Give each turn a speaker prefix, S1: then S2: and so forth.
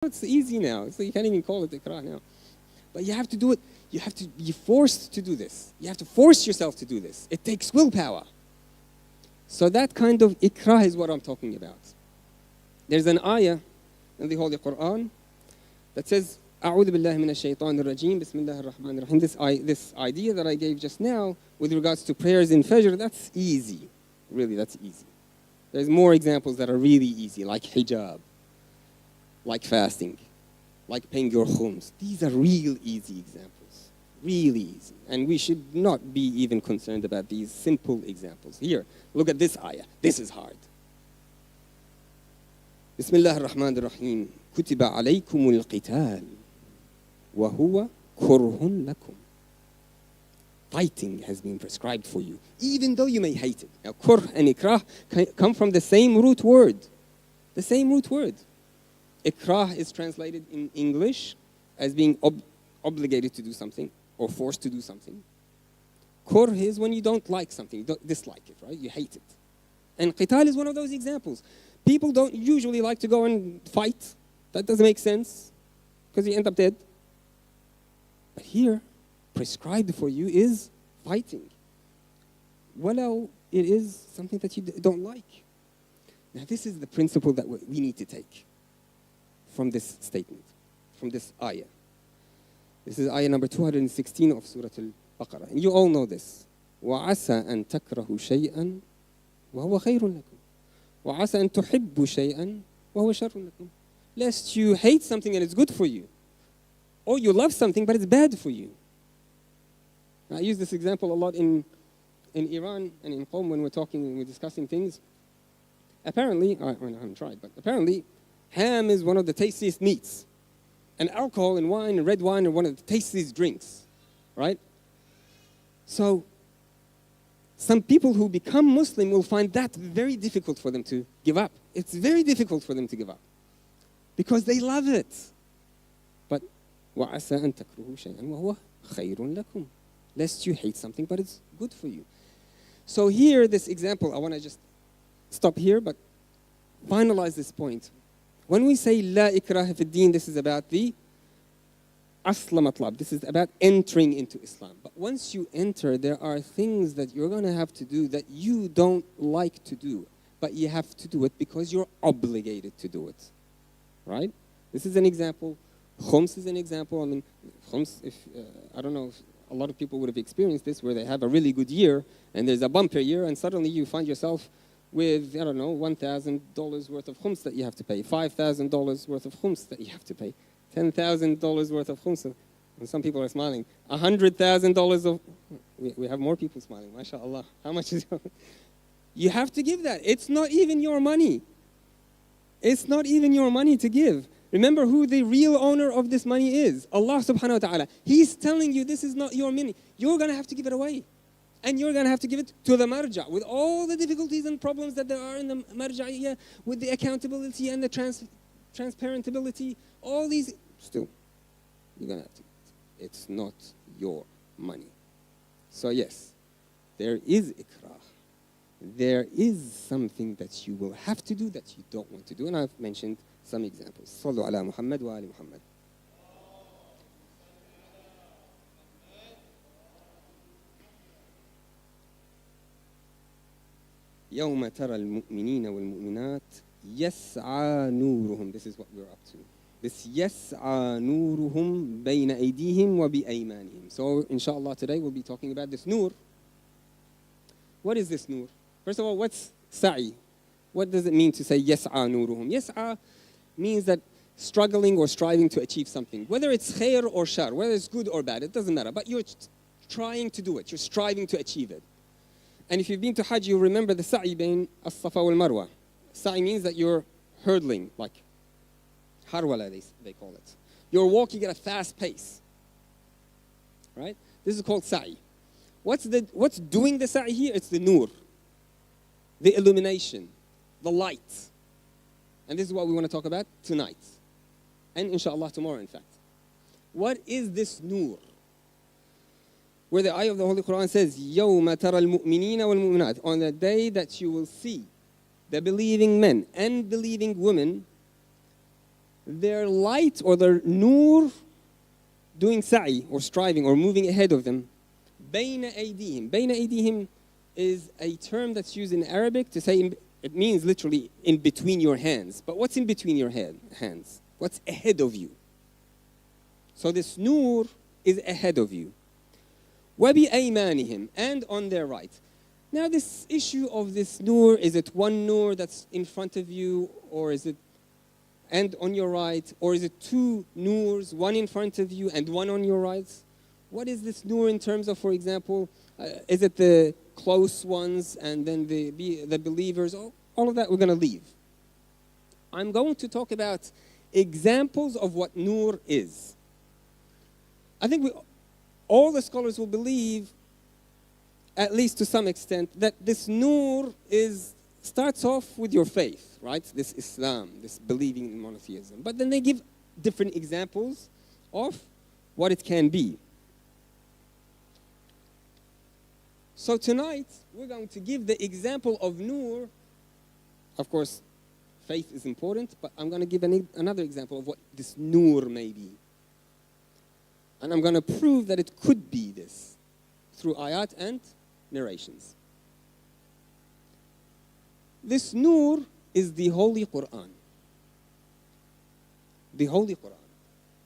S1: It's easy now. So you can't even call it ikrah now. But you have to do it. You have to be forced to do this. You have to force yourself to do this. It takes willpower. So that kind of ikrah is what I'm talking about. There's an ayah in the Holy Quran that says, أعوذ بالله من الشيطان الرجيم بسم الله الرحمن الرحيم. This idea that I gave just now with regards to prayers in Fajr, that's easy. Really, that's easy. There's more examples that are really easy, like hijab, like fasting, like paying your khums. These are real easy examples, really easy. And we should not be even concerned about these simple examples. Here, look at this ayah. This is hard. بسم الله الرحمن الرحيم كتب عليكم القتال وهو كره لكم. Fighting has been prescribed for you, even though you may hate it. Now, kurh and ikrah come from the same root word. The same root word. Ikrah is translated in English as being obligated to do something or forced to do something. Kurh is when you don't like something, you don't dislike it, right? You hate it. And qital is one of those examples. People don't usually like to go and fight. That doesn't make sense because you end up dead. But here, prescribed for you is fighting. Walau it is something that you don't like. Now this is the principle that we need to take from this statement, from this ayah. This is ayah number 216 of Surah Al-Baqarah. And you all know this. وَعَسَى أَن تَكْرَهُ شَيْئًا وَهُوَ خَيْرٌ لَكُمْ وَعَسَى أَن تُحِبُّ شَيْئًا وَهُوَ شَرٌ لَكُمْ. Lest you hate something and it's good for you. Or you love something but it's bad for you. I use this example a lot in Iran and in Qom when we're talking and we're discussing things. Apparently, I haven't tried, but apparently ham is one of the tastiest meats. And alcohol and wine and red wine are one of the tastiest drinks, right? So some people who become Muslim will find that very difficult for them to give up. It's very difficult for them to give up because they love it. But وَعَسَىٰ أَن تَكْرُهُ شَيْئًا وَهُوَ خَيْرٌ لَكُمْ. Lest you hate something, but it's good for you. So here, this example, I want to just stop here, but finalize this point. When we say La ikraha fi din, this is about the asla matlab. This is about entering into Islam. But once you enter, there are things that you're going to have to do that you don't like to do. But you have to do it because you're obligated to do it. Right? This is an example. Khums is an example. I mean, khums, I don't know if a lot of people would have experienced this, where they have a really good year, and there's a bumper year, and suddenly you find yourself with, I don't know, $1,000 worth of khums that you have to pay, $5,000 worth of khums that you have to pay, $10,000 worth of khums, and some people are smiling, $100,000 of, we have more people smiling, mashallah. How much is it? You have to give that. It's not even your money. It's not even your money to give. Remember who the real owner of this money is. Allah subhanahu wa ta'ala. He's telling you this is not your money. You're going to have to give it away. And you're going to have to give it to the marja. With all the difficulties and problems that there are in the marja'iyah, with the accountability and the transparentability, all these, still, you're going to have to give it. It's not your money. So yes, there is ikrah. There is something that you will have to do that you don't want to do. And I've mentioned some examples. Sallu ala Muhammad wa ali Muhammad. يوم ترى المؤمنين والمؤمنات يسعى نورهم. This is what we're up to. This يسعى نورهم بين أيديهم وبأيمانهم. So inshallah today we'll be talking about this nur. What is this nur? First of all, what's sa'i? What does it mean to say يسعى نورهم? يسعى means that struggling or striving to achieve something. Whether it's khair or shar, whether it's good or bad, it doesn't matter. But you're trying to do it. You're striving to achieve it. And if you've been to Hajj, you remember the sa'i bain as-safa wal marwa. Sa'i means that you're hurdling, like harwala they call it. You're walking at a fast pace. Right? This is called sa'i. What's doing the sa'i here? It's the nur, the illumination, the light. And this is what we want to talk about tonight. And inshallah tomorrow, in fact. What is this nur? Where the ayah of the Holy Quran says, يَوْمَ تَرَى الْمُؤْمِنِينَ وَالْمُؤْمِنَاتِ. On the day that you will see the believing men and believing women their light or their nur doing sa'i or striving or moving ahead of them. بين أيديهم. بين أيديهم is a term that's used in Arabic to say, it means literally in between your hands. But what's in between your hands? What's ahead of you? So this nur is ahead of you. وَبِأَيْمَانِهِمْ, and on their right. Now this issue of this nur, is it one nur that's in front of you, or is it and on your right, or is it two nurs, one in front of you and one on your right? What is this nur in terms of, for example, is it the close ones and then the believers? All of that we're going to leave. I'm going to talk about examples of what nur is. I think all the scholars will believe, at least to some extent, that this nur starts off with your faith, right? This Islam, this believing in monotheism. But then they give different examples of what it can be. So tonight, we're going to give the example of nur. Of course, faith is important, but I'm going to give another example of what this nur may be. And I'm going to prove that it could be this through ayat and narrations. This nur is the Holy Quran. The Holy Quran.